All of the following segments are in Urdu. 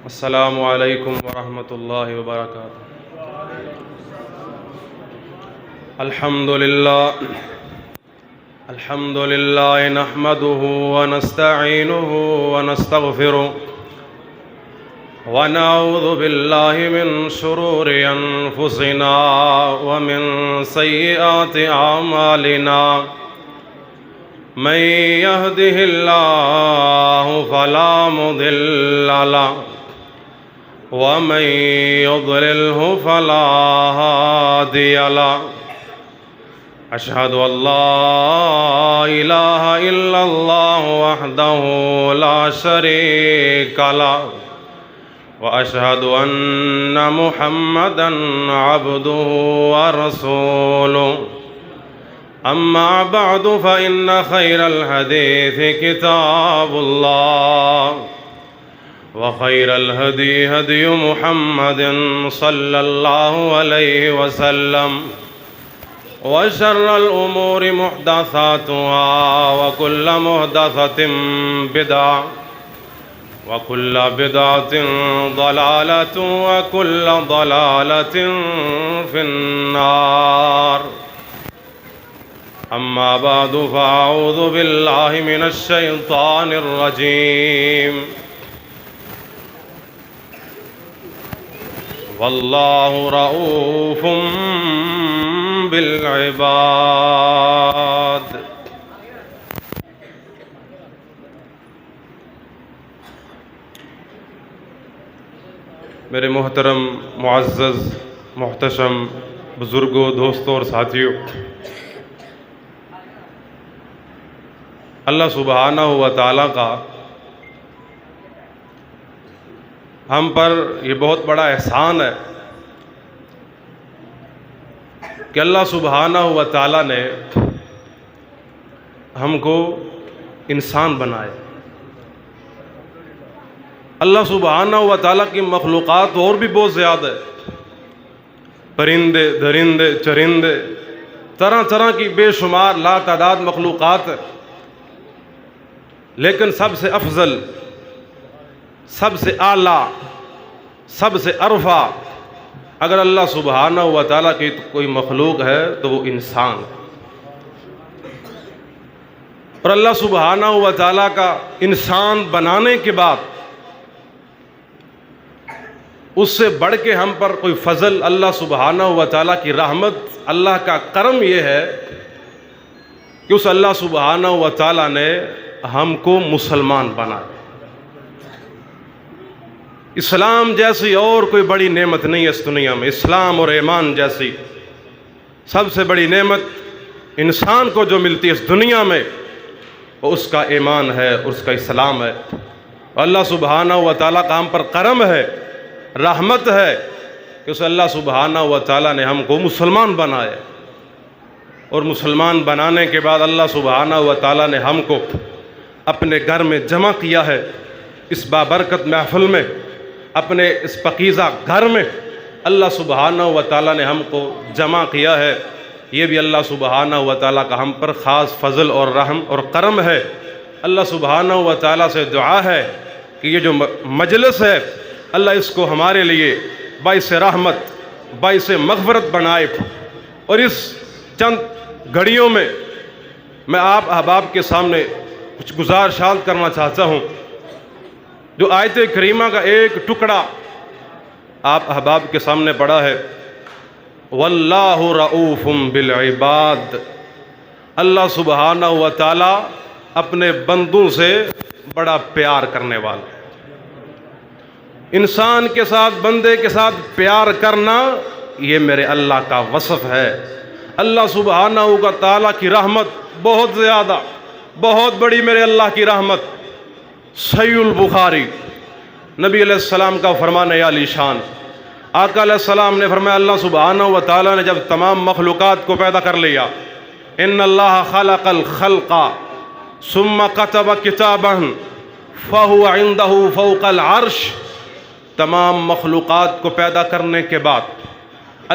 السلام علیکم ورحمۃ اللہ وبرکاتہ۔ الحمد للہ نحمده ونستعینه ونستغفره ونعوذ باللہ من شرور انفسنا ومن سیئات اعمالنا، من يهده اللہ فلا مضل له ومن يضلله فلا هادي له، أشهد أن لا إله إلا الله وحده لا شريك له، وأشهد أن محمدا عبده ورسوله، أما بعد فإن خير الحديث كتاب الله، وخير الهدي هدي محمد صلى الله عليه وسلم، وشر الأمور محدثاتها وكل محدثة بدعة وكل بدعة ضلالة وكل ضلالة في النار، أما بعد فأعوذ بالله من الشيطان الرجيم، واللہ رؤوف بالعباد۔ میرے محترم معزز محتشم بزرگوں، دوستوں اور ساتھیوں، اللہ سبحانہ و تعالیٰ کا ہم پر یہ بہت بڑا احسان ہے کہ اللہ سبحانہ و تعالیٰ نے ہم کو انسان بنائے۔ اللہ سبحانہ و تعالیٰ کی مخلوقات اور بھی بہت زیادہ ہے، پرندے، درندے، چرندے، طرح طرح کی بے شمار لا تعداد مخلوقات ہے، لیکن سب سے افضل، سب سے اعلیٰ، سب سے ارفع اگر اللہ سبحانہ و تعالیٰ کی کوئی مخلوق ہے تو وہ انسان ہے۔ اور اللہ سبحانہ و تعالیٰ کا انسان بنانے کے بعد اس سے بڑھ کے ہم پر کوئی فضل، اللہ سبحانہ و تعالیٰ کی رحمت، اللہ کا کرم یہ ہے کہ اس اللہ سبحانہ و تعالیٰ نے ہم کو مسلمان بنایا۔ اسلام جیسی اور کوئی بڑی نعمت نہیں ہے اس دنیا میں، اسلام اور ایمان جیسی سب سے بڑی نعمت انسان کو جو ملتی ہے اس دنیا میں، وہ اس کا ایمان ہے، اس کا اسلام ہے۔ اللہ سبحانہ و تعالیٰ کا ہم پر کرم ہے، رحمت ہے کہ اس اللہ سبحانہ و تعالیٰ نے ہم کو مسلمان بنایا، اور مسلمان بنانے کے بعد اللہ سبحانہ و تعالیٰ نے ہم کو اپنے گھر میں جمع کیا ہے، اس بابرکت محفل میں، اپنے اس پاکیزہ گھر میں اللہ سبحانہ و تعالیٰ نے ہم کو جمع کیا ہے۔ یہ بھی اللہ سبحانہ و تعالیٰ کا ہم پر خاص فضل اور رحم اور کرم ہے۔ اللہ سبحانہ و تعالیٰ سے دعا ہے کہ یہ جو مجلس ہے اللہ اس کو ہمارے لیے باعث رحمت، باعث مغفرت بنائے، اور اس چند گھڑیوں میں میں آپ احباب کے سامنے کچھ گزارشات کرنا چاہتا ہوں۔ جو آیت کریمہ کا ایک ٹکڑا آپ احباب کے سامنے پڑھا ہے، واللہ رؤوف بالعباد، اللہ سبحانہ و تعالی اپنے بندوں سے بڑا پیار کرنے والا۔ انسان کے ساتھ، بندے کے ساتھ پیار کرنا یہ میرے اللہ کا وصف ہے۔ اللہ سبحانہ و تعالی کی رحمت بہت زیادہ، بہت بڑی میرے اللہ کی رحمت۔ صحیح البخاری نبی علیہ السلام کا فرمان عالی شان، آقا علیہ السلام نے فرمایا اللہ سبحانہ و تعالیٰ نے جب تمام مخلوقات کو پیدا کر لیا، ان اللہ خلق الخلق ثم كتب کتابا فهو عنده فوق العرش، تمام مخلوقات کو پیدا کرنے کے بعد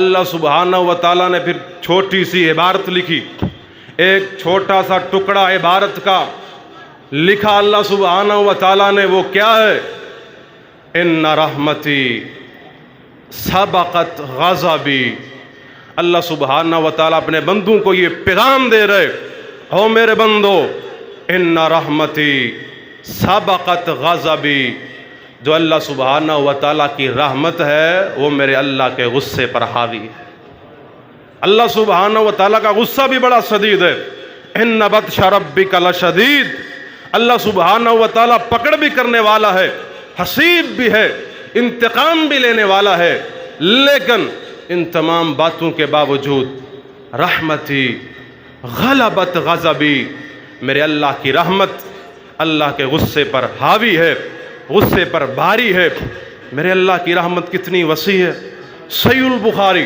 اللہ سبحانہ و تعالیٰ نے پھر چھوٹی سی عبارت لکھی، ایک چھوٹا سا ٹکڑا عبارت کا لکھا اللہ سبحانہ و تعالیٰ نے، وہ کیا ہے؟ ان رحمتی سبقت غضبی۔ اللہ سبحانہ و تعالیٰ اپنے بندوں کو یہ پیغام دے رہے، او میرے بندو، ان رحمتی سبقت غضبی، جو اللہ سبحانہ و تعالیٰ کی رحمت ہے وہ میرے اللہ کے غصے پر حاوی ہے۔ اللہ سبحانہ و تعالیٰ کا غصہ بھی بڑا شدید ہے۔ ان بطش ربک لشدید، اللہ سبحانہ و تعالیٰ پکڑ بھی کرنے والا ہے، حسیب بھی ہے، انتقام بھی لینے والا ہے، لیکن ان تمام باتوں کے باوجود رحمتی غلبت غضبی، میرے اللہ کی رحمت اللہ کے غصے پر حاوی ہے، غصے پر بھاری ہے۔ میرے اللہ کی رحمت کتنی وسیع ہے۔ صحیح البخاری،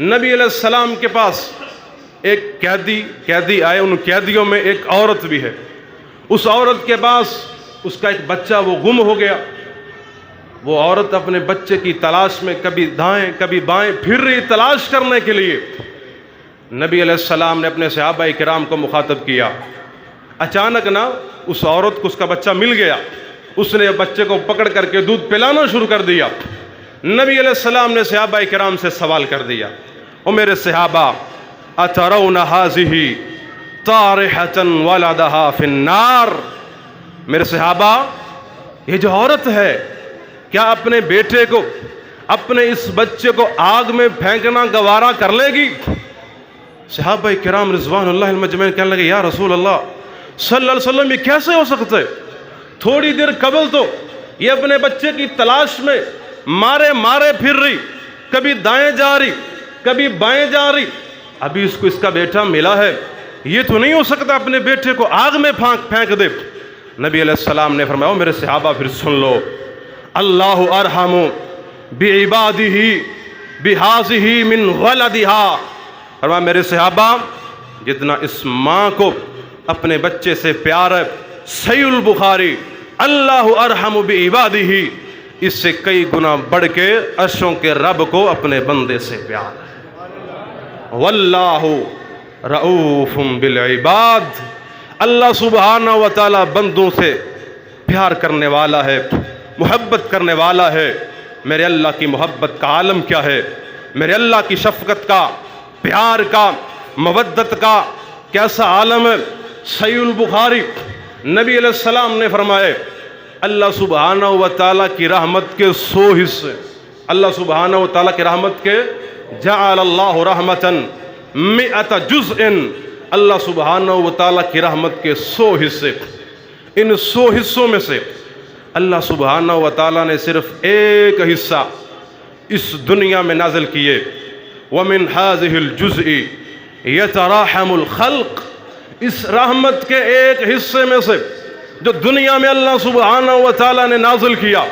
نبی علیہ السلام کے پاس ایک قیدی آئے، ان قیدیوں میں ایک عورت بھی ہے۔ اس عورت کے پاس اس کا ایک بچہ وہ گم ہو گیا۔ وہ عورت اپنے بچے کی تلاش میں کبھی دائیں کبھی بائیں پھر رہی تلاش کرنے کے لیے۔ نبی علیہ السلام نے اپنے صحابہ کرام کو مخاطب کیا۔ اچانک نا اس عورت کو اس کا بچہ مل گیا، اس نے بچے کو پکڑ کر کے دودھ پلانا شروع کر دیا۔ نبی علیہ السلام نے صحابہ کرام سے سوال کر دیا، او میرے صحابہ، اترون هذه طارحة ولدها في النار، میرے صحابہ یہ جو عورت ہے کیا اپنے بیٹے کو، اپنے اس بچے کو آگ میں پھینکنا گوارا کر لے گی؟ صحابہ کرام رضوان اللہ المجمعین کہنے لگے، یا رسول اللہ صلی اللہ علیہ وسلم یہ کیسے ہو سکتا ہے؟ تھوڑی دیر قبل تو یہ اپنے بچے کی تلاش میں مارے پھر رہی، کبھی دائیں جا رہی کبھی بائیں جا رہی، ابھی اس کو اس کا بیٹا ملا ہے، یہ تو نہیں ہو سکتا اپنے بیٹے کو آگ میں پھینک دے۔ نبی علیہ السلام نے فرمایا، میرے صحابہ پھر سن لو، اللہ ارحم بعبادہ بہذہ من ولدہا، فرمایا میرے صحابہ جتنا اس ماں کو اپنے بچے سے پیار ہے، صحیح البخاری، اللہ ارحم بعبادہ، اس سے کئی گنا بڑھ کے عرشوں کے رب کو اپنے بندے سے پیار ہے۔ واللہ رؤوف بالعباد، اللہ سبحانہ و تعالی بندوں سے پیار کرنے والا ہے، محبت کرنے والا ہے۔ میرے اللہ کی محبت کا عالم کیا ہے، میرے اللہ کی شفقت کا، پیار کا، مودت کا کیسا عالم ہے۔ صحیح البخاری، نبی علیہ السلام نے فرمائے، اللہ سبحانہ و تعالیٰ کی رحمت کے 100 حصے، اللہ سبحانہ و تعالیٰ کی رحمت کے جعل اللہ رحمتاً 100 جزء، اللہ سبحانہ و تعالیٰ کی رحمت کے 100 حصے، ان 100 حصوں میں سے اللہ سبحانہ و تعالیٰ نے صرف ایک حصہ اس دنیا میں نازل کیے۔ وَمِنْ هَذِهِ الْجُزْءِ يَتَرَاحَمُ الْخَلْقِ، اس رحمت کے ایک حصے میں سے جو دنیا میں اللہ سبحانہ و تعالیٰ نے نازل کیا،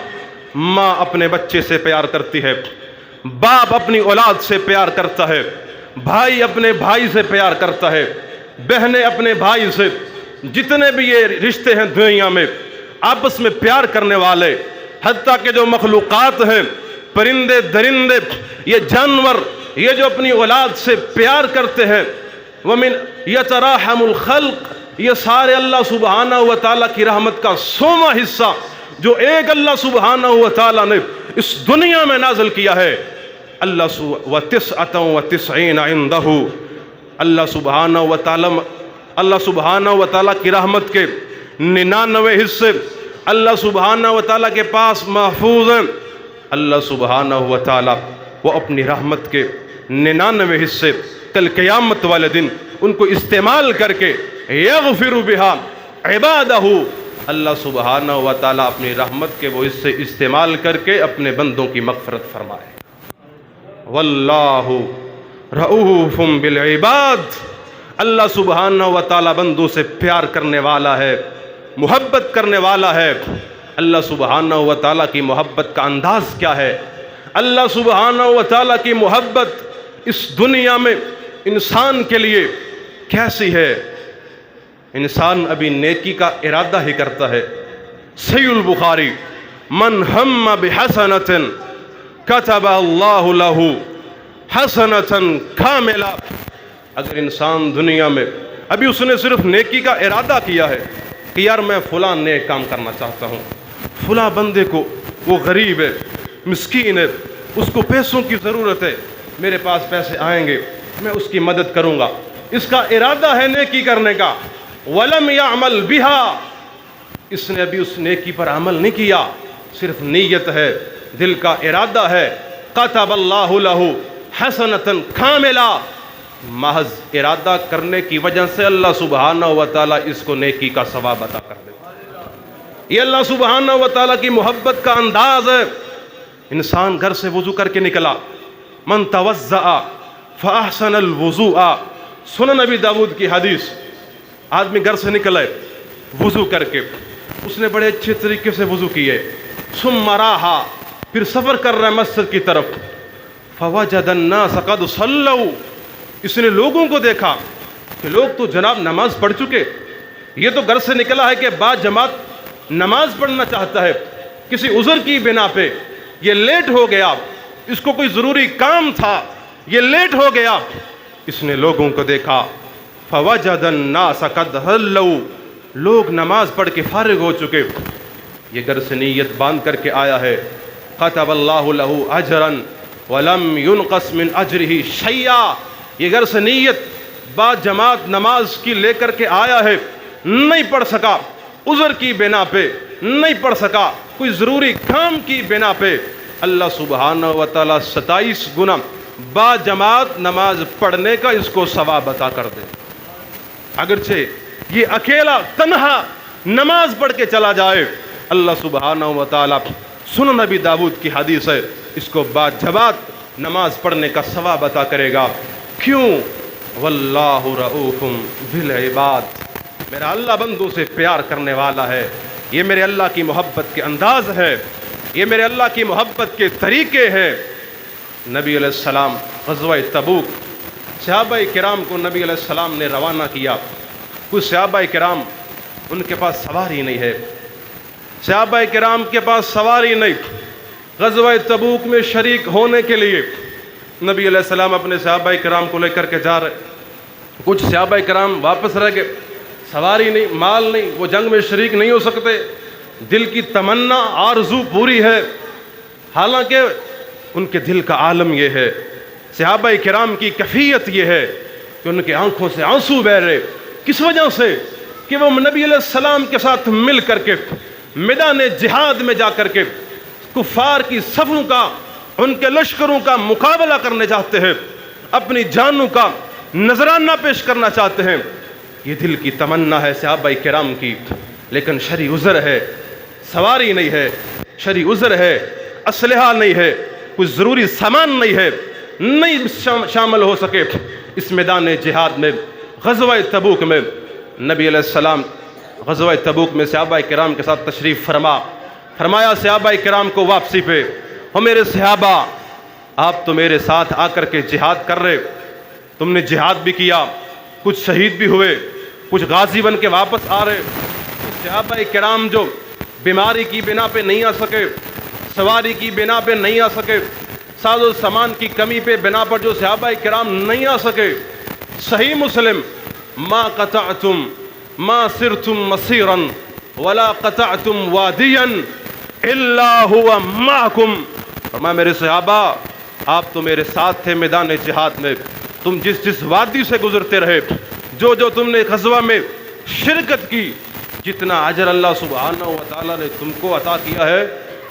ماں اپنے بچے سے پیار کرتی ہے، باپ اپنی اولاد سے پیار کرتا ہے، بھائی اپنے بھائی سے پیار کرتا ہے، بہنیں اپنے بھائی سے، جتنے بھی یہ رشتے ہیں دنیا میں آپس میں پیار کرنے والے، حتیٰ کہ جو مخلوقات ہیں، پرندے درندے، یہ جانور، یہ جو اپنی اولاد سے پیار کرتے ہیں، وَمِنْ يَتَرَاحَمُ الْخَلْقِ، یہ سارے اللہ سبحانہ و تعالیٰ کی رحمت کا 100واں حصہ جو ایک اللہ سبحانہ و تعالیٰ نے اس دنیا میں نازل کیا ہے۔ وَتِسْعَةً وَتِسْعِينَ عِنْدَهُ، اللہ سبحانہ و تعالیٰ کی رحمت کے 99 حصے اللہ سبحانہ و تعالیٰ کے پاس محفوظ ہیں۔ اللہ سبحانہ و تعالیٰ وہ اپنی رحمت کے 99 حصے کل قیامت والے دن ان کو استعمال کر کے یغفر بہا عبادہ، اللہ سبحانہ و تعالیٰ اپنی رحمت کے وہ حصے استعمال کر کے اپنے بندوں کی مغفرت فرمائے۔ واللہ رؤوف بالعباد، اللہ سبحانہ و تعالیٰ بندوں سے پیار کرنے والا ہے، محبت کرنے والا ہے۔ اللہ سبحانہ و تعالیٰ کی محبت کا انداز کیا ہے؟ اللہ سبحانہ و تعالیٰ کی محبت اس دنیا میں انسان کے لیے کیسی ہے؟ انسان ابھی نیکی کا ارادہ ہی کرتا ہے۔ صحیح البخاری، من ہم بحسنۃ کتب اللہ لہ حسنۃ کاملہ، اگر انسان دنیا میں ابھی اس نے صرف نیکی کا ارادہ کیا ہے کہ یار میں فلاں نیک کام کرنا چاہتا ہوں، فلاں بندے کو وہ غریب ہے، مسکین ہے، اس کو پیسوں کی ضرورت ہے، میرے پاس پیسے آئیں گے میں اس کی مدد کروں گا، اس کا ارادہ ہے نیکی کرنے کا، وَلَمْ يَعْمَلْ بِهَا، اس نے ابھی اس نیکی پر عمل نہیں کیا، صرف نیت ہے، دل کا ارادہ ہے، قَتَبَ اللَّهُ لَهُ حَسَنَةً كَامِلًا، محض ارادہ کرنے کی وجہ سے اللہ سبحانہ و تعالیٰ اس کو نیکی کا ثواب عطا کر دیتا ہے۔ یہ اللہ سبحانہ و تعالیٰ کی محبت کا انداز ہے۔ انسان گھر سے وضو کر کے نکلا، من توضأ فأحسن الوضوء، سنن نبی داود کی حدیث، آدمی گھر سے نکلے وضو کر کے، اس نے بڑے اچھے طریقے سے وضو کیے، ثم راح، پھر سفر کر رہا ہے مسجد کی طرف، فوجد الناس قد صلوا، اس نے لوگوں کو دیکھا کہ لوگ تو جناب نماز پڑھ چکے، یہ تو گھر سے نکلا ہے کہ بعد جماعت نماز پڑھنا چاہتا ہے، کسی عذر کی بنا پہ یہ لیٹ ہو گیا، اس کو کوئی ضروری کام تھا، یہ لیٹ ہو گیا، اس نے لوگوں کو دیکھا، فوجد الناس قد صلوا، لوگ نماز پڑھ کے فارغ ہو چکے، یہ گھر سے نیت باندھ کر کے آیا ہے، كتب اللہ له اجرا ولم ينقص من اجرہ شیئا، یہ گھر سے نیت بعد جماعت نماز کی لے کر کے آیا ہے، نہیں پڑھ سکا، عذر کی بنا پہ نہیں پڑھ سکا، کوئی ضروری کام کی بنا پہ، اللہ سبحانہ و تعالیٰ 27 گنا بعد جماعت نماز پڑھنے کا اس کو ثواب عطا کر دے۔ اگرچہ یہ اکیلا تنہا نماز پڑھ کے چلا جائے، اللہ سبحانہ و تعالیٰ، سنن نبی داود کی حدیث ہے، اس کو بعد جماعت نماز پڑھنے کا ثواب عطا کرے گا۔ کیوں؟ واللہ رؤوف بالعباد، میرا اللہ بندوں سے پیار کرنے والا ہے، یہ میرے اللہ کی محبت کے انداز ہے، یہ میرے اللہ کی محبت کے طریقے ہیں۔ نبی علیہ السلام غزوہ تبوک، صحابہ کرام کو نبی علیہ السلام نے روانہ کیا، کچھ صحابہ کرام ان کے پاس سواری نہیں ہے، صحابہ کرام کے پاس سواری نہیں، غزوہ تبوک میں شریک ہونے کے لیے نبی علیہ السلام اپنے صحابہ کرام کو لے کر کے جا رہے، کچھ صحابہ کرام واپس رہ گئے، سواری نہیں، مال نہیں، وہ جنگ میں شریک نہیں ہو سکتے، دل کی تمنا آرزو پوری ہے، حالانکہ ان کے دل کا عالم یہ ہے، صحابہ کرام کی کیفیت یہ ہے کہ ان کے آنکھوں سے آنسو بہ رہے، کس وجہ سے؟ کہ وہ نبی علیہ السلام کے ساتھ مل کر کے میدان جہاد میں جا کر کے کفار کی صفوں کا، ان کے لشکروں کا مقابلہ کرنے چاہتے ہیں، اپنی جانوں کا نذرانہ پیش کرنا چاہتے ہیں، یہ دل کی تمنا ہے صحابہ کرام کی، لیکن شرعی عذر ہے، سواری نہیں ہے، شرعی عذر ہے، اسلحہ نہیں ہے، کوئی ضروری سامان نہیں ہے، نہیں شامل ہو سکے اس میدان جہاد میں۔ غزوہ تبوک میں نبی علیہ السلام غزوہ تبوک میں صحابہ کرام کے ساتھ تشریف فرمایا صحابہ کرام کو واپسی پہ، او میرے صحابہ، آپ تو میرے ساتھ آ کر کے جہاد کر رہے، تم نے جہاد بھی کیا، کچھ شہید بھی ہوئے، کچھ غازی بن کے واپس آ رہے، صحابہ کرام جو بیماری کی بنا پہ نہیں آ سکے، سواری کی بنا پہ نہیں آ سکے، ساز و سامان کی کمی پہ بنا پر جو صحابہ کرام نہیں آ سکے، صحیح مسلم، ما قطعتم ما سرتم مسیرا ولا قطعتم وادیا الا هو معکم، فرمایا میرے صحابہ آپ تو میرے ساتھ تھے میدان جہاد میں، تم جس وادی سے گزرتے رہے، جو تم نے غزوہ میں شرکت کی، جتنا اجر اللہ سبحانہ و تعالیٰ نے تم کو عطا کیا ہے،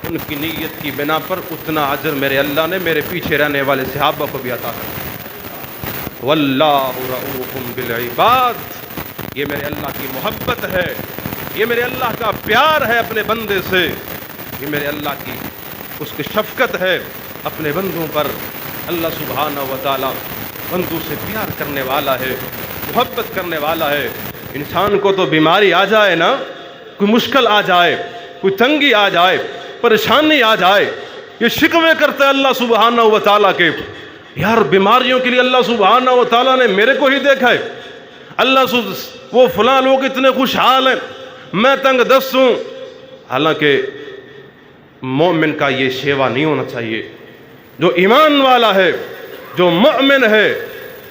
ان کی نیت کی بنا پر اتنا اجر میرے اللہ نے میرے پیچھے رہنے والے صحابہ کو بھی عطا کیا۔ واللہ رؤوف بالعباد، یہ میرے اللہ کی محبت ہے، یہ میرے اللہ کا پیار ہے اپنے بندے سے، یہ میرے اللہ کی اس کی شفقت ہے اپنے بندوں پر۔ اللہ سبحانہ و تعالیٰ بندوں سے پیار کرنے والا ہے، محبت کرنے والا ہے۔ انسان کو تو بیماری آ جائے نا، کوئی مشکل آ جائے، کوئی تنگی آ جائے، پریشانی آ جائے، یہ شکوے کرتا ہے اللہ سبحانہ و تعالیٰ کے، یار بیماریوں کے لیے اللہ سبحانہ و تعالیٰ نے میرے کو ہی دیکھا ہے، اللہ وہ فلاں لوگ اتنے خوشحال ہیں، میں تنگ دست ہوں۔ حالانکہ مومن کا یہ شیوا نہیں ہونا چاہیے، جو ایمان والا ہے، جو مؤمن ہے،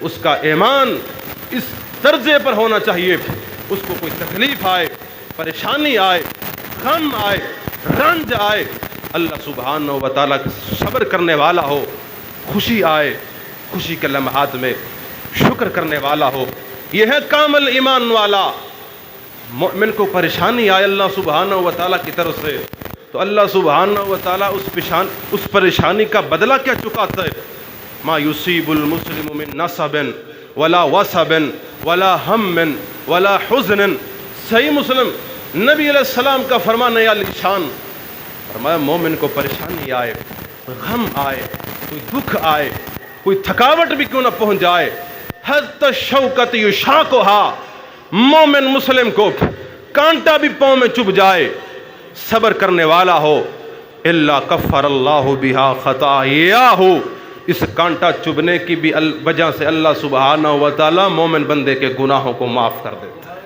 اس کا ایمان اس درجے پر ہونا چاہیے، اس کو کوئی تکلیف آئے، پریشانی آئے، غم آئے، رنج آئے، اللہ سبحانہ و تعالیٰ صبر کرنے والا ہو، خوشی آئے خوشی کے لمحات میں شکر کرنے والا ہو، یہ ہے کامل ایمان والا مومن کو پریشانی آئے اللہ سبحانہ و تعالیٰ کی طرف سے تو اللہ سبحانہ و تعالیٰ اس پریشانی کا بدلہ کیا چکاتا ہے؟ ما یصیب المسلم من نصب ولا وصب ولا ہم ولا حزن. صحیح مسلم نبی علیہ السلام کا فرمان ہے علی شان، فرمایا مومن کو پریشانی آئے، غم آئے، کوئی دکھ آئے، کوئی تھکاوٹ بھی کیوں نہ پہنچ جائے، حتی الشوکۃ یشاقھا، مومن مسلم کو کانٹا بھی پاؤں میں چبھ جائے، صبر کرنے والا ہو، الا کفر اللہ بہا خطایاہ، اس کانٹا چبھنے کی بھی وجہ سے اللہ سبحانہ و تعالیٰ مومن بندے کے گناہوں کو معاف کر دیتا ہے.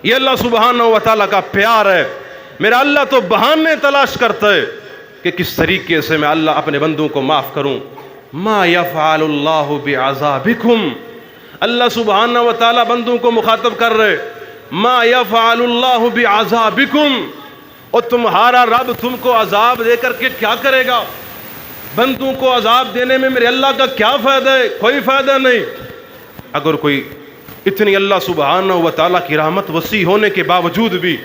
یہ اللہ سبحانہ و تعالیٰ کا پیار ہے. میرا اللہ تو بہانے تلاش کرتا ہے کہ کس طریقے سے میں اللہ اپنے بندوں کو معاف کروں. ما یفعل اللہ بعذابکم، اللہ سبحانہ و تعالیٰ بندوں کو مخاطب کر رہے، ما یفعل اللہ بعذابکم، اور تمہارا رب تم کو عذاب دے کر کے کیا کرے گا؟ بندوں کو عذاب دینے میں میرے اللہ کا کیا فائدہ ہے؟ کوئی فائدہ نہیں. اگر کوئی اتنی اللہ سبحانہ و تعالیٰ کی رحمت وسیع ہونے کے باوجود بھی،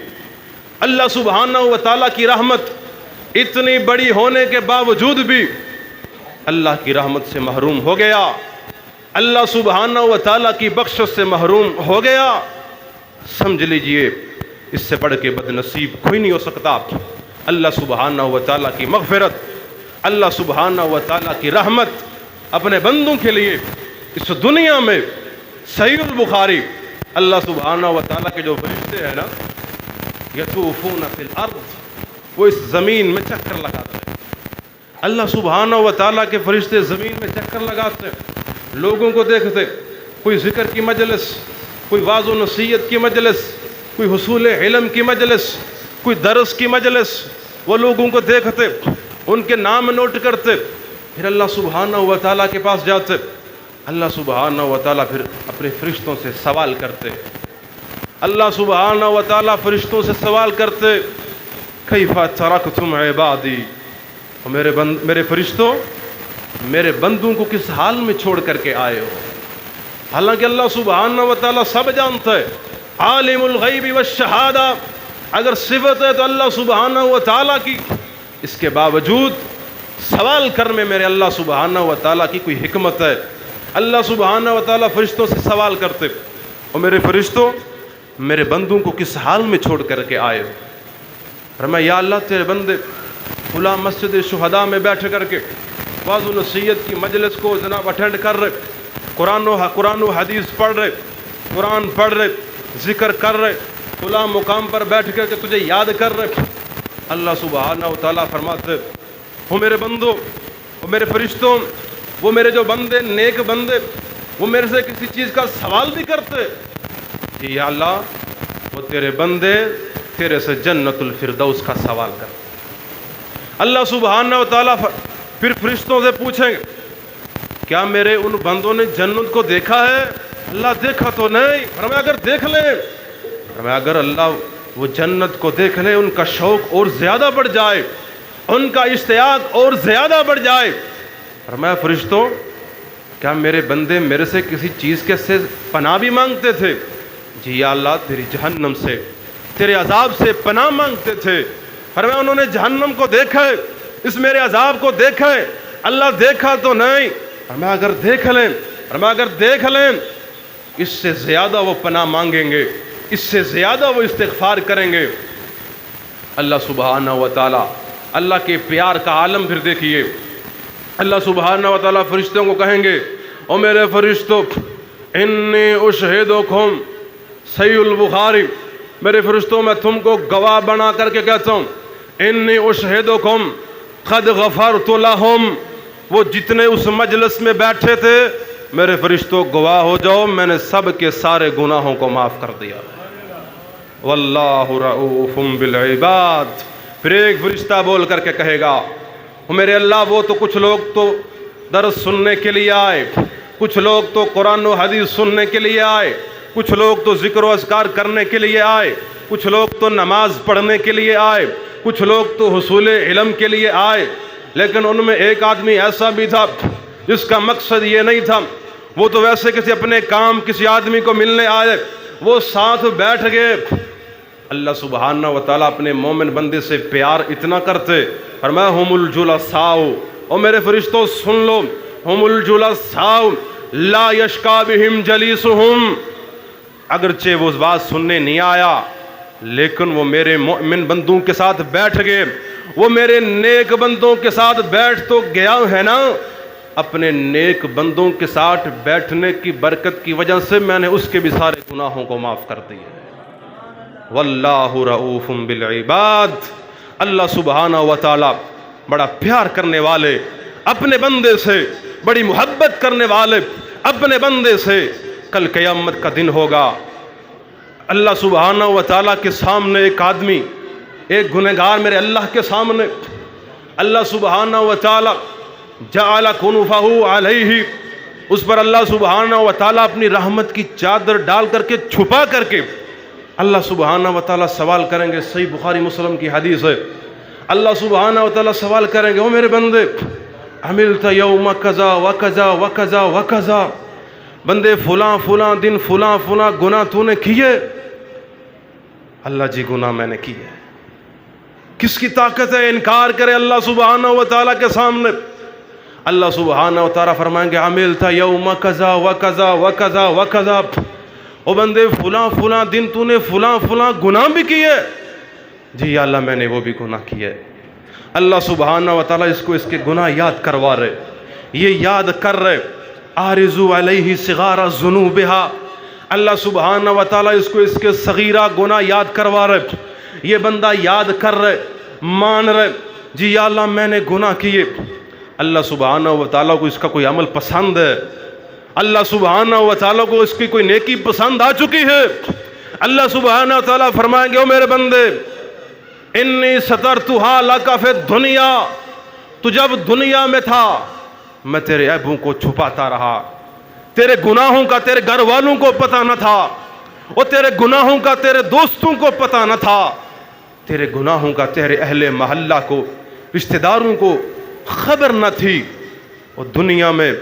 اللہ سبحانہ و تعالیٰ کی رحمت اتنی بڑی ہونے کے باوجود بھی اللہ کی رحمت سے محروم ہو گیا، اللہ سبحانہ و تعالیٰ کی بخشش سے محروم ہو گیا، سمجھ لیجئے اس سے بڑھ کے بد نصیب کوئی نہیں ہو سکتا. اللہ سبحانہ و تعالیٰ کی مغفرت، اللہ سبحانہ و تعالیٰ کی رحمت اپنے بندوں کے لیے اس دنیا میں. صحیح البخاری، اللہ سبحانہ و تعالیٰ کے جو فرشتے ہیں نا، یطوفون فی الارض، وہ اس زمین میں چکر لگاتے ہیں. اللہ سبحانہ و تعالیٰ کے فرشتے زمین میں چکر لگاتے ہیں، لوگوں کو دیکھتے، کوئی ذکر کی مجلس، کوئی واعظ و نصیحت کی مجلس، کوئی حصول علم کی مجلس، کوئی درس کی مجلس، وہ لوگوں کو دیکھتے، ان کے نام نوٹ کرتے، پھر اللہ سبحانہ و تعالیٰ کے پاس جاتے. اللہ سبحانہ و تعالیٰ پھر اپنے فرشتوں سے سوال کرتے، اللہ سبحانہ و تعالیٰ فرشتوں سے سوال کرتے، کیف ترکتم عبادی، میرے فرشتوں میرے بندوں کو کس حال میں چھوڑ کر کے آئے ہو؟ حالانکہ اللہ سبحانہ و تعالیٰ سب جانتا ہے، عالم الغیب والشہادہ اگر صفت ہے تو اللہ سبحانہ و تعالیٰ کی، اس کے باوجود سوال کرنے میرے اللہ سبحانہ و تعالیٰ کی کوئی حکمت ہے. اللہ سبحانہ و تعالیٰ فرشتوں سے سوال کرتے، اور میرے فرشتوں میرے بندوں کو کس حال میں چھوڑ کر کے آئے ہو؟ فرمایا یا اللہ تیرے بندے فلاں مسجد شہداء میں بیٹھ کر کے واعظ و نصیحت کی مجلس کو جناب اٹینڈ کر رہے، قرآن و حدیث پڑھ رہے، قرآن پڑھ رہے، ذکر کر رہے، فلاں مقام پر بیٹھ کر کے تجھے یاد کر رہے. اللہ سبحانہ و تعالیٰ فرماتے، وہ میرے بندوں، وہ میرے فرشتوں، وہ میرے جو بندے نیک بندے، وہ میرے سے کسی چیز کا سوال بھی کرتے کہ یا اللہ وہ تیرے بندے تیرے سے جنت الفردوس کا سوال کرتے. اللہ سبحانہ و تعالیٰ پھر فرشتوں سے پوچھیں گے کیا میرے ان بندوں نے جنت کو دیکھا ہے؟ اللہ دیکھا تو نہیں. فرمایا اگر دیکھ لیں، فرمایا اگر اللہ وہ جنت کو دیکھ لیں ان کا شوق اور زیادہ بڑھ جائے، ان کا اشتیاق اور زیادہ بڑھ جائے. فرمایا فرشتوں کیا میرے بندے میرے سے کسی چیز کے سے پناہ بھی مانگتے تھے؟ جی یا اللہ تیری جہنم سے، تیرے عذاب سے پناہ مانگتے تھے. فرمایا انہوں نے جہنم کو دیکھا ہے، اس میرے عذاب کو دیکھا ہے؟ اللہ دیکھا تو نہیں. فرمایا اگر دیکھ لیں، فرمایا اگر دیکھ لیں اس سے زیادہ وہ پناہ مانگیں گے، اس سے زیادہ وہ استغفار کریں گے. اللہ سبحانہ و تعالیٰ، اللہ کے پیار کا عالم پھر دیکھیے. اللہ سبحانہ و تعالیٰ فرشتوں کو کہیں گے او میرے فرشتوں انی اشہدکم، صحیح البخاری، میرے فرشتوں میں تم کو گواہ بنا کر کے کہتا ہوں، انی اشہدکم قد غفرت لہم، وہ جتنے اس مجلس میں بیٹھے تھے میرے فرشتوں گواہ ہو جاؤ میں نے سب کے سارے گناہوں کو معاف کر دیا. واللہ رؤوف بالعباد. پھر ایک فرشتہ بول کر کے کہے گا میرے اللہ وہ تو کچھ لوگ تو درس سننے کے لیے آئے، کچھ لوگ تو قرآن و حدیث سننے کے لیے آئے، کچھ لوگ تو ذکر و اذکار کرنے کے لیے آئے، کچھ لوگ تو نماز پڑھنے کے لیے آئے، کچھ لوگ تو حصول علم کے لیے آئے، لیکن ان میں ایک آدمی ایسا بھی تھا جس کا مقصد یہ نہیں تھا، وہ تو ویسے کسی اپنے کام کسی آدمی کو ملنے آئے، وہ ساتھ بیٹھ گئے۔ اللہ سبحانہ و تعالیٰ اپنے مومن بندے سے پیار اتنا کرتے، فرمایا ہم الجلساء، او میرے فرشتوں سن لو، ہم الجلساء لا یشکا بہم جلیسہم، اگرچہ وہ بات سننے نہیں آیا لیکن وہ میرے مومن بندوں کے ساتھ بیٹھ گئے، وہ میرے نیک بندوں کے ساتھ بیٹھ تو گیا ہے نا، اپنے نیک بندوں کے ساتھ بیٹھنے کی برکت کی وجہ سے میں نے اس کے بھی سارے گناہوں کو معاف کر دیا۔ واللہ رؤوف بالعباد، اللہ سبحانہ و تعالی بڑا پیار کرنے والے، اپنے بندے سے بڑی محبت کرنے والے، اپنے بندے سے۔ کل قیامت کا دن ہوگا، اللہ سبحانہ و تعالیٰ کے سامنے ایک آدمی، ایک گنہگار میرے اللہ کے سامنے، اللہ سبحانہ و تعالیٰ جعل کنفہ علیہ، اس پر اللہ سبحانہ و تعالیٰ اپنی رحمت کی چادر ڈال کر کے چھپا کر کے اللہ سبحانہ و تعالیٰ سوال کریں گے، صحیح بخاری مسلم کی حدیث ہے، اللہ سبحانہ و تعالیٰ سوال کریں گے، او میرے بندے عملت یوم کذا و کذا و کذا و کذا، بندے فلاں فلاں دن فلاں فلاں گناہ تو نے کیے؟ اللہ جی گناہ میں نے کیے۔ کس کی طاقت ہے انکار کرے اللہ سبحانہ و تعالیٰ کے سامنے؟ اللہ سبحانہ و تعالیٰ فرمائیں گے عملت یوم کذا و کذا و کذا و کذا، او بندے فلاں فلاں دن تو نے فلاں فلاں گناہ بھی کیے؟ جی یا اللہ میں نے وہ بھی گناہ کیے۔ اللہ سبحانہ و تعالیٰ اس کو اس کے گناہ یاد کروا رہے، یہ یاد کر رہے، آرزو علیہ صغار ذنوبہا، اللہ سبحانہ و تعالیٰ اس کو اس کے صغیرہ گناہ یاد کروا رہے، یہ بندہ یاد کر رہے، مان رہے، جی یا اللہ میں نے گناہ کیے۔ اللہ سبحانہ و تعالیٰ کو اس کا کوئی عمل پسند ہے، اللہ سبحانہ و تعالیٰ کو اس کی کوئی نیکی پسند آ چکی ہے، اللہ سبحانہ و تعالیٰ فرمائیں گے او میرے بندے انی سترتھا لک فی الدنیا، تو جب دنیا میں تھا میں تیرے عیبوں کو چھپاتا رہا، تیرے گناہوں کا تیرے گھر والوں کو پتہ نہ تھا، اور تیرے گناہوں کا تیرے دوستوں کو پتہ نہ تھا، تیرے گناہوں کا تیرے اہل محلہ کو رشتہ داروں کو خبر نہ تھی، اور دنیا میں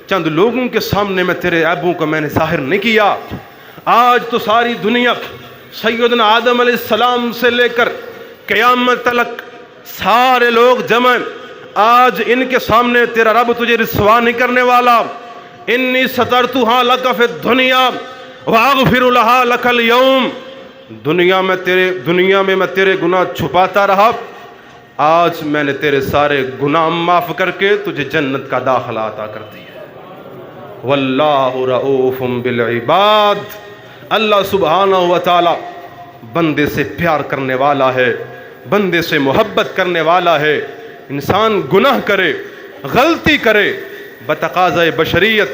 چند لوگوں کے سامنے میں تیرے عیبوں کو میں نے ظاہر نہیں کیا۔ آج تو ساری دنیا سیدنا آدم علیہ السلام سے لے کر قیامت تک سارے لوگ جمع، آج ان کے سامنے تیرا رب تجھے رسوا نہیں کرنے والا۔ انی سترتھا لک فی الدنیا واغفر لہا لک اليوم، دنیا میں میں تیرے گناہ چھپاتا رہا، آج میں نے تیرے سارے گناہ معاف کر کے تجھے جنت کا داخلہ عطا کر دیا۔ واللہ رؤوف بالعباد، اللہ سبحانہ و تعالی بندے سے پیار کرنے والا ہے، بندے سے محبت کرنے والا ہے۔ انسان گناہ کرے، غلطی کرے، بتقاضۂ بشریت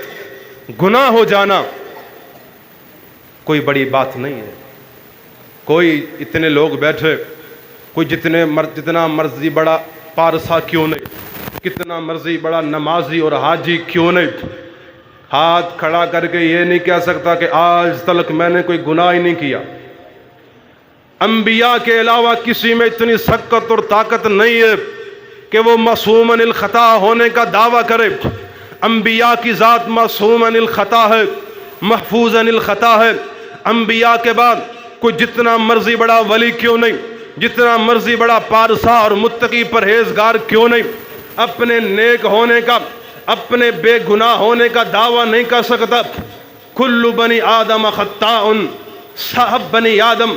گناہ ہو جانا کوئی بڑی بات نہیں ہے۔ کوئی اتنے لوگ بیٹھے، کوئی جتنا مرضی بڑا پارسا کیوں نہیں، کتنا مرضی بڑا نمازی اور حاجی کیوں نہیں، ہاتھ کھڑا کر کے یہ نہیں کہہ سکتا کہ آج تک میں نے کوئی گناہ ہی نہیں کیا۔ انبیاء کے علاوہ کسی میں اتنی سکت اور طاقت نہیں ہے کہ وہ معصوم عن الخطا ہونے کا دعویٰ کرے۔ انبیاء کی ذات معصوم عن الخطا ہے، محفوظ عن الخطا ہے۔ انبیاء کے بعد کوئی جتنا مرضی بڑا ولی کیوں نہیں، جتنا مرضی بڑا پارسا اور متقی پرہیزگار کیوں نہیں، اپنے نیک ہونے کا، اپنے بے گناہ ہونے کا دعویٰ نہیں کر سکتا۔ کل بنی آدم خطاء، صاحب بنی آدم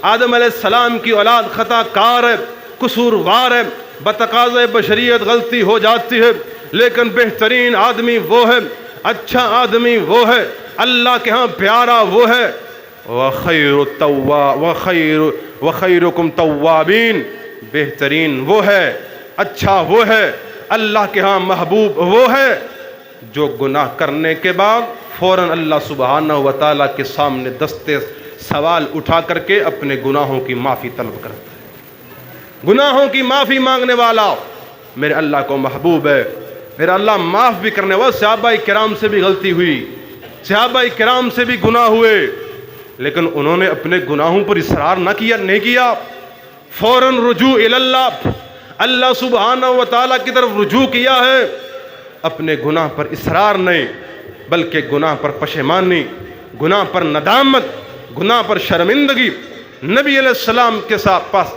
آدم علیہ السلام کی اولاد خطا کار ہے، قصوروار ہے، بتقاضۂ بشریت غلطی ہو جاتی ہے، لیکن بہترین آدمی وہ ہے، اچھا آدمی وہ ہے، اللہ کے ہاں پیارا وہ ہے۔ وخیرکم توابین، بہترین وہ ہے، اچھا وہ ہے، اللہ کے ہاں محبوب وہ ہے جو گناہ کرنے کے بعد فوراً اللہ سبحانہ و تعالیٰ کے سامنے دستے سوال اٹھا کر کے اپنے گناہوں کی معافی طلب کرتا ہے۔ گناہوں کی معافی مانگنے والا میرے اللہ کو محبوب ہے، میرا اللہ معاف بھی کرنے والا۔ صحابہ کرام سے بھی غلطی ہوئی، صحابہ کرام سے بھی گناہ ہوئے، لیکن انہوں نے اپنے گناہوں پر اصرار نہیں کیا، فوراً رجوع اللہ، اللہ سبحانہ و تعالیٰ کی طرف رجوع کیا ہے، اپنے گناہ پر اصرار نہیں بلکہ گناہ پر پشیمانی، گناہ پر ندامت، گناہ پر شرمندگی۔ نبی علیہ السلام کے ساتھ پاس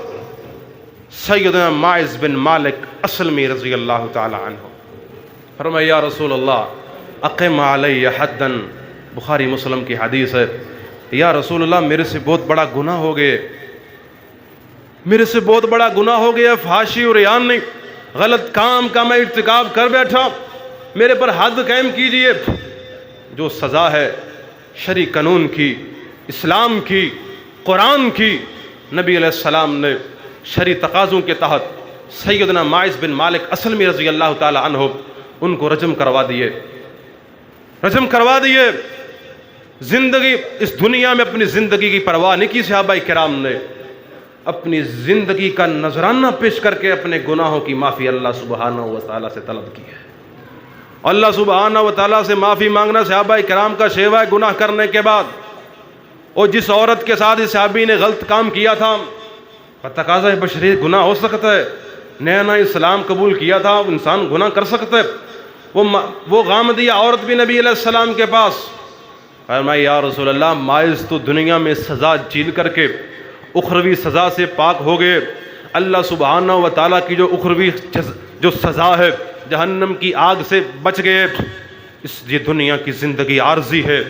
سیدنا ماعز بن مالک اسلمی رضی اللہ تعالی عنہ فرمایا یا رسول اللہ اقم علی حدا، بخاری مسلم کی حدیث ہے، یا رسول اللہ میرے سے بہت بڑا گناہ ہو گئے، میرے سے بہت بڑا گناہ ہو گیا، فحاشی اور عیان نہیں، غلط کام کا میں ارتکاب کر بیٹھا، میرے پر حد قائم کیجئے۔ جو سزا ہے شرعی قانون کی، اسلام کی، قرآن کی، نبی علیہ السلام نے شرعی تقاضوں کے تحت سیدنا ماعز بن مالک اسلمی رضی اللہ تعالی عنہ ان کو رجم کروا دیے، رجم کروا دیے۔ زندگی اس دنیا میں اپنی زندگی کی پرواہ نہیں کی صحابہ کرام نے، اپنی زندگی کا نذرانہ پیش کر کے اپنے گناہوں کی معافی اللہ سبحانہ و تعالیٰ سے طلب کی ہے۔ اللہ سبحانہ و تعالیٰ سے معافی مانگنا صحابہ کرام کا شیوا ہے گناہ کرنے کے بعد۔ اور جس عورت کے ساتھ اس صحابی نے غلط کام کیا تھا، تقاضا بشری گناہ ہو سکتا ہے، نیا نیا اسلام قبول کیا تھا، انسان گناہ کر سکتا ہے۔ وہ غامدیہ عورت بھی نبی علیہ السلام کے پاس فرمایا یا رسول اللہ ماعز تو دنیا میں سزا جھیل کر کے اخروی سزا سے پاک ہو گئے، اللہ سبحانہ و تعالیٰ کی جو اخروی جو سزا ہے جہنم کی آگ سے بچ گئے، یہ دنیا کی زندگی عارضی ہے،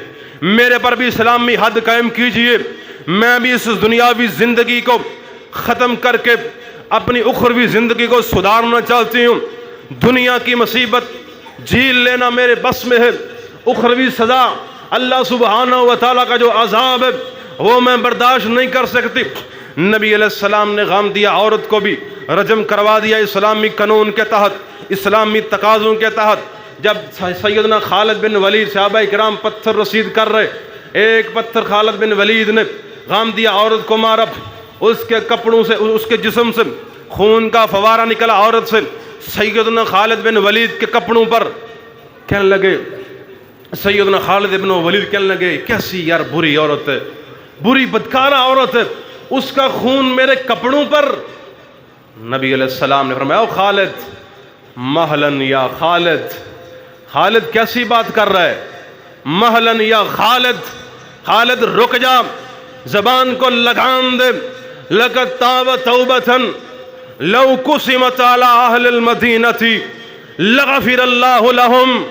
میرے پر بھی اسلامی حد قائم کیجئے، میں بھی اس دنیاوی زندگی کو ختم کر کے اپنی اخروی زندگی کو سدھارنا چاہتی ہوں، دنیا کی مصیبت جھیل لینا میرے بس میں ہے، اخروی سزا اللہ سبحانہ و تعالیٰ کا جو عذاب ہے وہ میں برداشت نہیں کر سکتی۔ نبی علیہ السلام نے غامدیہ عورت کو بھی رجم کروا دیا اسلامی قانون کے تحت، اسلامی تقاضوں کے تحت۔ جب سیدنا خالد بن ولید صحابہ کرام پتھر رسید کر رہے، ایک پتھر خالد بن ولید نے غامدیہ عورت کو مارا، اس کے کپڑوں سے، اس کے جسم سے خون کا فوارہ نکلا عورت سے، سیدنا خالد بن ولید کے کپڑوں پر کہنے لگے، سیدنا خالد بن ولید کہنے لگے کیسی یار بری عورت ہے، بری بدکارہ عورت ہے، اس کا خون میرے کپڑوں پر۔ نبی علیہ السلام نے فرمایا او خالد مہلن یا خالد، خالد کیسی بات کر رہا ہے، مہلن یا خالد، خالد رک جا، زبان کو لگام دے، لقد تاب توبۃ لو قسمت علی اہل المدینہ لغفر اللہ لہم۔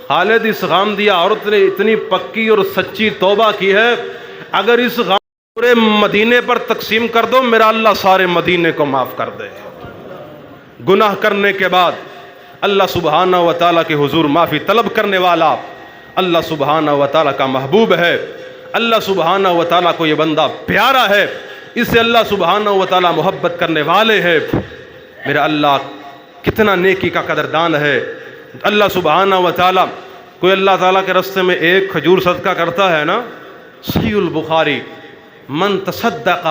خالد اس غامدیہ عورت نے اتنی پکی اور سچی توبہ کی ہے، اگر اس پورے مدینے پر تقسیم کر دو میرا اللہ سارے مدینے کو معاف کر دے۔ گناہ کرنے کے بعد اللہ سبحانہ و تعالیٰ کے حضور معافی طلب کرنے والا اللہ سبحانہ و تعالیٰ کا محبوب ہے، اللہ سبحانہ و تعالیٰ کو یہ بندہ پیارا ہے، اس سے اللہ سبحانہ و تعالیٰ محبت کرنے والے ہیں۔ میرا اللہ کتنا نیکی کا قدردان ہے۔ اللہ سبحانہ و تعالیٰ، کوئی اللہ تعالیٰ کے راستے میں ایک کھجور صدقہ کرتا ہے نا، صحیح البخاری، من تصدق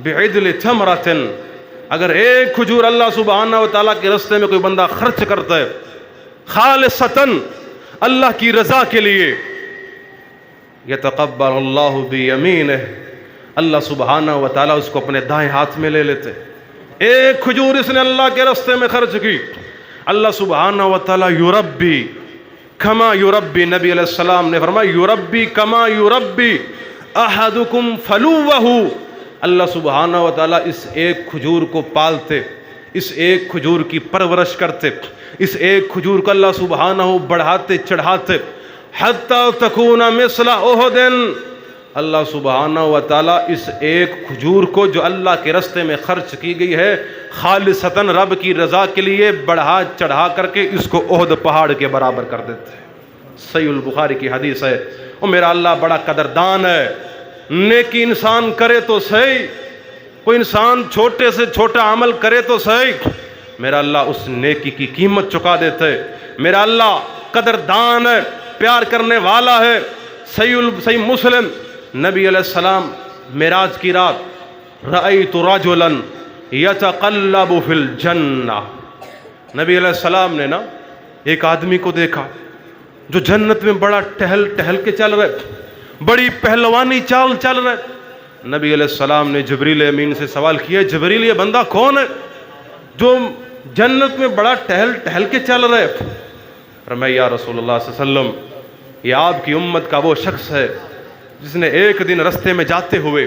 بعدل تمرۃ، اگر ایک کھجور اللہ سبحانہ و تعالیٰ کے راستے میں کوئی بندہ خرچ کرتا ہے خالصتاً اللہ کی رضا کے لیے، یتقبل اللہ بیمینہ، اللہ سبحانہ و تعالیٰ اس کو اپنے دائیں ہاتھ میں لے لیتے۔ ایک کھجور اس نے اللہ کے راستے میں خرچ کی، اللہ سبحانہ و تعالیٰ یربی کما یربی، نبی علیہ السلام نے فرمایا یربی کما یربی احدکم فلوہ، اللہ سبحانہ و تعالیٰ اس ایک کھجور کو پالتے، اس ایک کھجور کی پرورش کرتے، اس ایک کھجور کو اللہ سبحانہ بڑھاتے چڑھاتے، حتی تکون مثل احد، اللہ سبحانہ و تعالیٰ اس ایک کھجور کو جو اللہ کے راستے میں خرچ کی گئی ہے خالصتاً رب کی رضا کے لیے بڑھا چڑھا کر کے اس کو احد پہاڑ کے برابر کر دیتے ہیں۔ صحیح البخاری کی حدیث ہے۔ اور میرا اللہ بڑا قدردان ہے، نیکی انسان کرے تو صحیح، کوئی انسان چھوٹے سے چھوٹا عمل کرے تو صحیح، میرا اللہ اس نیکی کی قیمت چکا دیتے۔ میرا اللہ قدردان ہے، پیار کرنے والا ہے۔ صحیح مسلم، نبی علیہ السلام معراج کی رات رأیت رجلا یتقلب فی الجنہ، نبی علیہ السلام نے نا ایک آدمی کو دیکھا جو جنت میں بڑا ٹہل ٹہل کے چل رہے، بڑی پہلوانی چال چل رہے، نبی علیہ السلام نے جبریل امین سے سوال کیا، جبریل یہ بندہ کون ہے جو جنت میں بڑا ٹہل ٹہل کے چل رہے؟ فرمایا یا رسول اللہ صلی اللہ علیہ وسلم، یہ آپ کی امت کا وہ شخص ہے جس نے ایک دن رستے میں جاتے ہوئے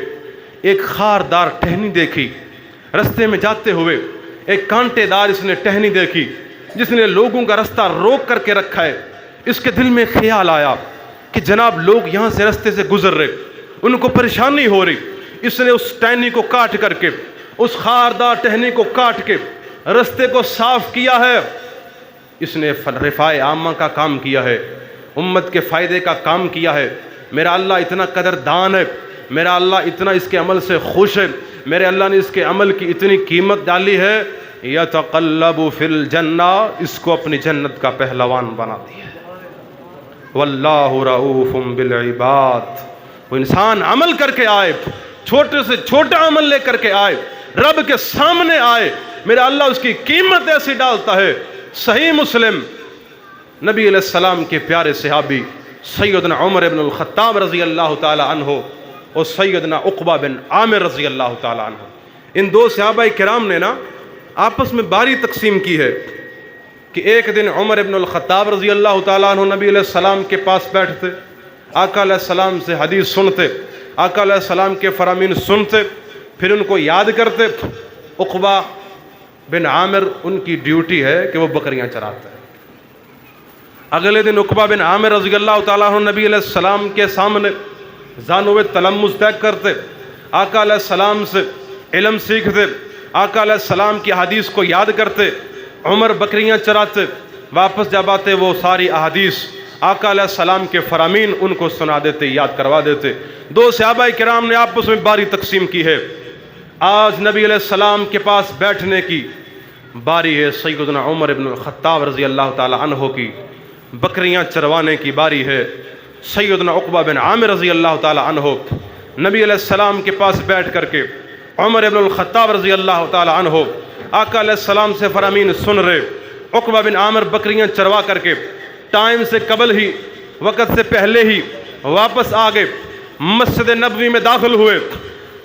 ایک خاردار ٹہنی دیکھی، رستے میں جاتے ہوئے ایک کانٹے دار اس نے ٹہنی دیکھی جس نے لوگوں کا رستہ روک کر کے رکھا ہے۔ اس کے دل میں خیال آیا کہ جناب لوگ یہاں سے رستے سے گزر رہے، ان کو پریشانی ہو رہی، اس نے اس ٹہنی کو کاٹ کر کے، اس خاردار ٹہنی کو کاٹ کے رستے کو صاف کیا ہے۔ اس نے رفاع عامہ کا کام کیا ہے، امت کے فائدے کا کام کیا ہے۔ میرا اللہ اتنا قدردان ہے، میرا اللہ اتنا اس کے عمل سے خوش ہے، میرے اللہ نے اس کے عمل کی اتنی قیمت ڈالی ہے، یتقلب فی الجنہ، اس کو اپنی جنت کا پہلوان بنا دیا ہے۔ واللہ رؤوف بالعباد۔ وہ انسان عمل کر کے آئے، چھوٹے سے چھوٹا عمل لے کر کے آئے، رب کے سامنے آئے، میرا اللہ اس کی قیمت ایسی ڈالتا ہے۔ صحیح مسلم، نبی علیہ السلام کے پیارے صحابی سیدنا عمر بن الخطاب رضی اللہ تعالی عنہ اور سیدنا عقبہ بن عامر رضی اللہ تعالی عنہ، ان دو صحابہ کرام نے نا آپس میں باری تقسیم کی ہے کہ ایک دن عمر بن الخطاب رضی اللہ تعالیٰ عنہ نبی علیہ السلام کے پاس بیٹھتے، آقا علیہ السلام سے حدیث سنتے، آقا علیہ السلام کے فرامین سنتے، پھر ان کو یاد کرتے۔ عقبہ بن عامر ان کی ڈیوٹی ہے کہ وہ بکریاں چراتے ہیں۔ اگلے دن عقبہ بن عامر رضی اللہ تعالیٰ عنہ نبی علیہ السلام کے سامنے زانو تلمذ طے کرتے، آقا علیہ السلام سے علم سیکھتے، آقا علیہ السلام کی حدیث کو یاد کرتے۔ عمر بکریاں چراتے، واپس جب آتے وہ ساری احادیث آقا علیہ السلام کے فرامین ان کو سنا دیتے، یاد کروا دیتے۔ دو صحابہ کرام نے آپس میں باری تقسیم کی ہے۔ آج نبی علیہ السلام کے پاس بیٹھنے کی باری ہے سیدنا عمر بن الخطاب رضی اللہ تعالی عنہ کی، بکریاں چروانے کی باری ہے سیدنا عقبہ بن عامر رضی اللہ تعالی عنہ۔ نبی علیہ السلام کے پاس بیٹھ کر کے عمر بن الخطاب رضی اللہ تعالی عنہ آقا علیہ السلام سے فرامین سن رہے، عقبہ بن عامر بکریاں چروا کر کے ٹائم سے قبل ہی، وقت سے پہلے ہی واپس آگے مسجد نبوی میں داخل ہوئے۔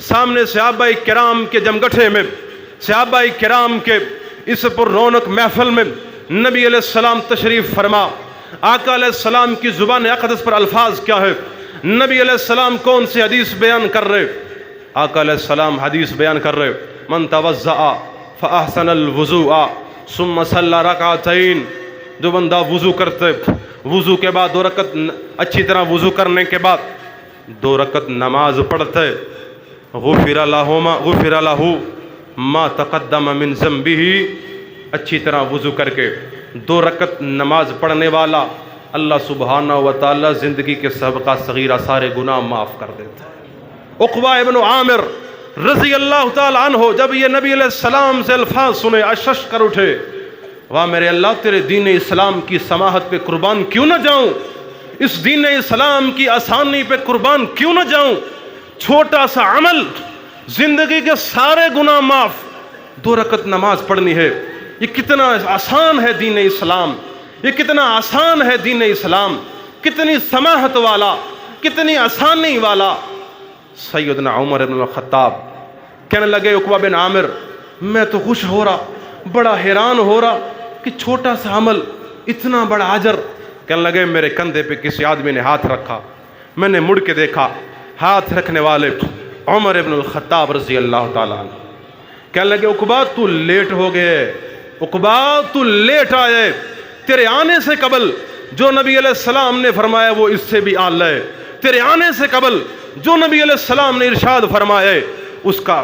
سامنے صحابہ کرام کے جمگٹھے میں، صحابہ کرام کے اس پر رونق محفل میں نبی علیہ السلام تشریف فرما۔ آقا علیہ السلام کی زبان اقدس پر الفاظ کیا ہے؟ نبی علیہ السلام کون سی حدیث بیان کر رہے؟ آقا علیہ السلام حدیث بیان کر رہے، من توضأ فاحسن الوضوء ثم صلی رکعتین، جو بندہ وضو کرتے، وضو کے بعد 2 رکعت، اچھی طرح وضو کرنے کے بعد 2 رکعت نماز پڑھتے، غفر لہ ما تقدم من ذنبہ، اچھی طرح وضو کر کے 2 رکعت نماز پڑھنے والا اللہ سبحانہ و تعالی زندگی کے سابقہ صغیرہ سارے گناہ معاف کر دیتا ہے۔ عقبہ ابن عامر رضی اللہ تعالی عنہ جب یہ نبی علیہ السلام سے الفاظ سنے، اشش کر اٹھے، واہ میرے اللہ تیرے دین اسلام کی سماحت پہ قربان کیوں نہ جاؤں، اس دین اسلام کی آسانی پہ قربان کیوں نہ جاؤں، چھوٹا سا عمل، زندگی کے سارے گناہ معاف، 2 رکعت نماز پڑھنی ہے، یہ کتنا آسان ہے دین اسلام، یہ کتنا آسان ہے دین اسلام، کتنی سماحت والا، کتنی آسانی والا۔ سیدنا عمر بن الخطاب کہنے لگے عقبہ بن عامر، میں تو خوش ہو رہا، بڑا حیران ہو رہا کہ چھوٹا سا عمل اتنا بڑا اجر۔ کہنے لگے میرے کندھے پہ کسی آدمی نے ہاتھ رکھا، میں نے مڑ کے دیکھا، ہاتھ رکھنے والے عمر بن الخطاب رضی اللہ تعالیٰ عنہ۔ کہنے لگے عقبہ تو لیٹ ہو گئے، عقبہ تو لیٹ آئے، تیرے آنے سے قبل جو نبی علیہ السلام نے فرمایا وہ اس سے بھی اعلیٰ ہے، تیرے آنے سے قبل جو نبی علیہ السلام نے ارشاد فرمائے اس کا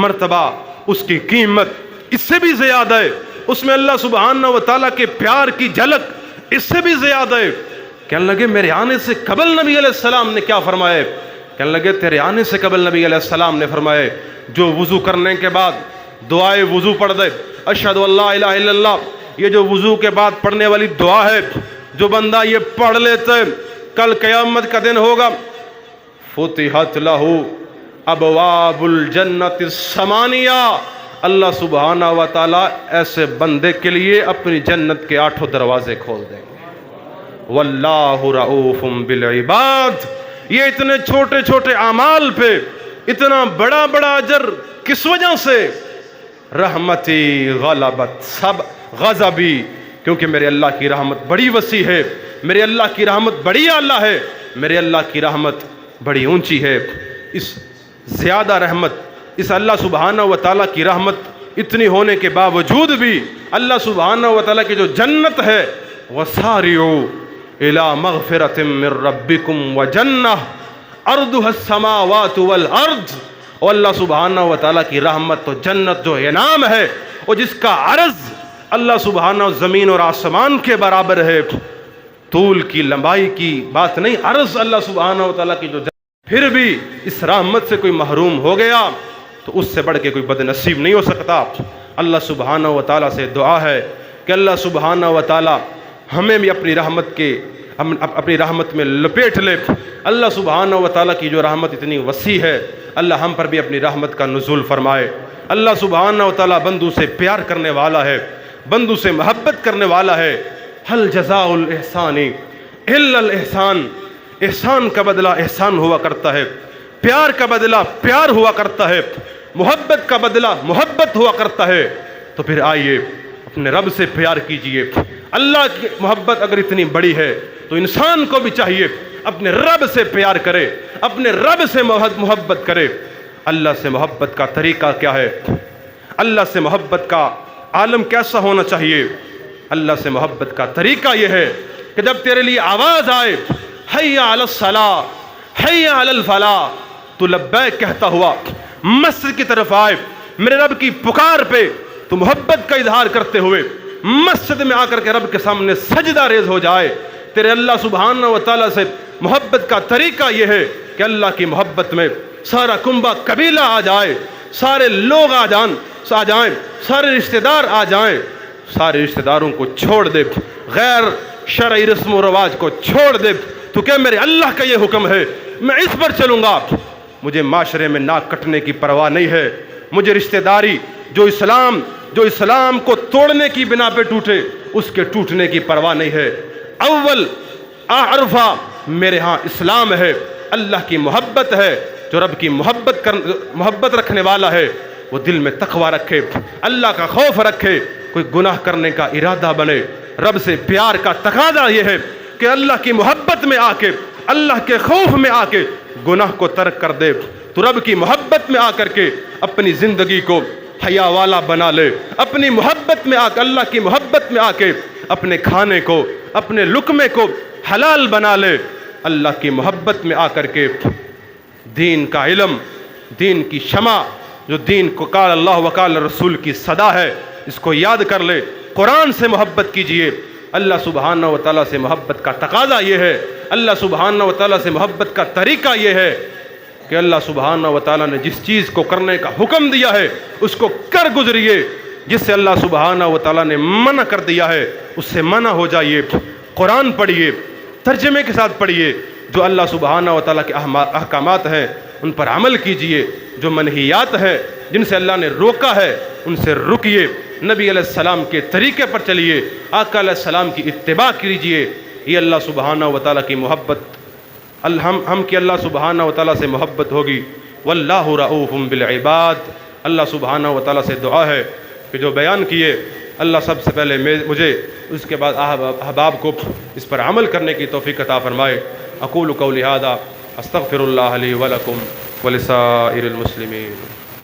مرتبہ، اس کی قیمت اس سے بھی زیادہ ہے، اس میں اللہ سبحانہ و تعالیٰ کے پیار کی جھلک اس سے بھی زیادہ ہے۔ کہنے لگے میرے آنے سے قبل نبی علیہ السلام نے کیا فرمایا؟ کہنے لگے تیرے آنے سے قبل نبی علیہ السلام نے فرمایا جو وضو کرنے کے بعد دعائے وضو پڑھ دے، اشہد ان لا الہ الا اللہ، یہ جو وضو کے بعد پڑھنے والی دعا ہے، جو بندہ یہ پڑھ لیتے کل قیامت کا دن ہوگا، فتحت لہ ابواب الجنت الثمانیہ، اللہ سبحانہ و تعالیٰ ایسے بندے کے لیے اپنی جنت کے 8 دروازے کھول دیں گے۔ واللہ رؤوف بالعباد۔ یہ اتنے چھوٹے چھوٹے اعمال پہ اتنا بڑا بڑا اجر کس وجہ سے؟ رحمتی غلبت سب غضبی، کیونکہ میرے اللہ کی رحمت بڑی وسیع ہے، میرے اللہ کی رحمت بڑی اعلیٰ ہے، میرے اللہ کی رحمت بڑی اونچی ہے۔ اس زیادہ رحمت، اس اللہ سبحانہ و تعالیٰ کی رحمت اتنی ہونے کے باوجود بھی اللہ سبحانہ و تعالیٰ کی جو جنت ہے، وَسَارِعُوا إِلَىٰ مَغْفِرَةٍ مِّن رَبِّكُمْ وَجَنَّةٍ عَرْضُهَا السَّمَاوَاتُ وَالْأَرْضُ، اور اللہ سبحانہ و تعالیٰ کی رحمت تو جنت جو انعام ہے، اور جس کا عرض اللہ سبحانہ زمین اور آسمان کے برابر ہے، طول کی لمبائی کی بات نہیں، عرض اللہ سبحانہ و تعالیٰ کی جو پھر بھی اس رحمت سے کوئی محروم ہو گیا تو اس سے بڑھ کے کوئی بد نصیب نہیں ہو سکتا۔ اللہ سبحانہ و تعالیٰ سے دعا ہے کہ اللہ سبحانہ و تعالیٰ ہمیں بھی اپنی رحمت میں لپیٹ لے۔ اللہ سبحانہ و تعالیٰ کی جو رحمت اتنی وسیع ہے، اللہ ہم پر بھی اپنی رحمت کا نزول فرمائے۔ اللہ سبحانہ و تعالیٰ بندوں سے پیار کرنے والا ہے، بندوں سے محبت کرنے والا ہے۔ حل جزاء الاحسان الا الاحسان، احسان کا بدلہ احسان ہوا کرتا ہے، پیار کا بدلہ پیار ہوا کرتا ہے، محبت کا بدلہ محبت ہوا کرتا ہے۔ تو پھر آئیے اپنے رب سے پیار کیجئے۔ اللہ کی محبت اگر اتنی بڑی ہے تو انسان کو بھی چاہیے اپنے رب سے پیار کرے، اپنے رب سے محبت کرے۔ اللہ سے محبت کا طریقہ کیا ہے؟ اللہ سے محبت کا عالم کیسا ہونا چاہیے؟ اللہ سے محبت کا طریقہ یہ ہے کہ جب تیرے لیے آواز آئے حی علی الصلاۃ حی علی الفلاح، تو لبیک کہتا ہوا مسجد کی طرف آئے، میرے رب کی پکار پہ تو محبت کا اظہار کرتے ہوئے مسجد میں آ کر کے رب کے سامنے سجدہ ریز ہو جائے۔ تیرے اللہ سبحانہ و تعالیٰ سے محبت کا طریقہ یہ ہے کہ اللہ کی محبت میں سارا کنبہ قبیلہ آ جائے، سارے لوگ آ جائیں، سارے رشتہ دار آ جائیں، سارے رشتہ داروں کو چھوڑ دے، غیر شرعی رسم و رواج کو چھوڑ دے۔ تو کہ میرے اللہ کا یہ حکم ہے، میں اس پر چلوں گا، مجھے معاشرے میں ناک کٹنے کی پرواہ نہیں ہے، مجھے رشتہ داری جو اسلام کو توڑنے کی بنا پہ ٹوٹے اس کے ٹوٹنے کی پرواہ نہیں ہے۔ اول عرفہ میرے ہاں اسلام ہے، اللہ کی محبت ہے۔ جو رب کی محبت رکھنے والا ہے وہ دل میں تقوی رکھے، اللہ کا خوف رکھے، کوئی گناہ کرنے کا ارادہ بنے۔ رب سے پیار کا تقاضا یہ ہے کہ اللہ کی محبت میں آ کے، اللہ کے خوف میں آ کے گناہ کو ترک کر دے۔ تو رب کی محبت میں آ کر کے اپنی زندگی کو حیا والا بنا لے، اپنی محبت میں آ کے، اللہ کی محبت میں آ کے اپنے کھانے کو، اپنے لقمے کو حلال بنا لے۔ اللہ کی محبت میں آ کر کے دین کا علم، دین کی شمع، جو دین کو قال اللہ وقال رسول کی صدا ہے، اس کو یاد کر لے۔ قرآن سے محبت کیجئے۔ اللہ سبحانہ و تعالیٰ سے محبت کا تقاضا یہ ہے، اللہ سبحانہ و تعالیٰ سے محبت کا طریقہ یہ ہے کہ اللہ سبحانہ و تعالیٰ نے جس چیز کو کرنے کا حکم دیا ہے اس کو کر گزریے، جس سے اللہ سبحانہ و تعالیٰ نے منع کر دیا ہے اس سے منع ہو جائیے۔ قرآن پڑھیے، ترجمے کے ساتھ پڑھیے، جو اللہ سبحانہ و تعالیٰ کے احکامات ہیں ان پر عمل کیجئے، جو منہیات ہیں جن سے اللہ نے روکا ہے ان سے رکیے، نبی علیہ السلام کے طریقے پر چلیے، آقا علیہ السلام کی اتباع کیجئے۔ یہ اللہ سبحانہ و تعالیٰ کی محبت، ہم کی اللہ سبحانہ و تعالیٰ سے محبت ہوگی۔ واللہ رؤوف بالعباد۔ اللہ سبحانہ و تعالیٰ سے دعا ہے کہ جو بیان کیے اللہ سب سے پہلے مجھے، اس کے بعد احباب کو اس پر عمل کرنے کی توفیق عطا فرمائے۔ اقول قولی ھذا استغفر اللہ لی ولکم ولسائر المسلمین۔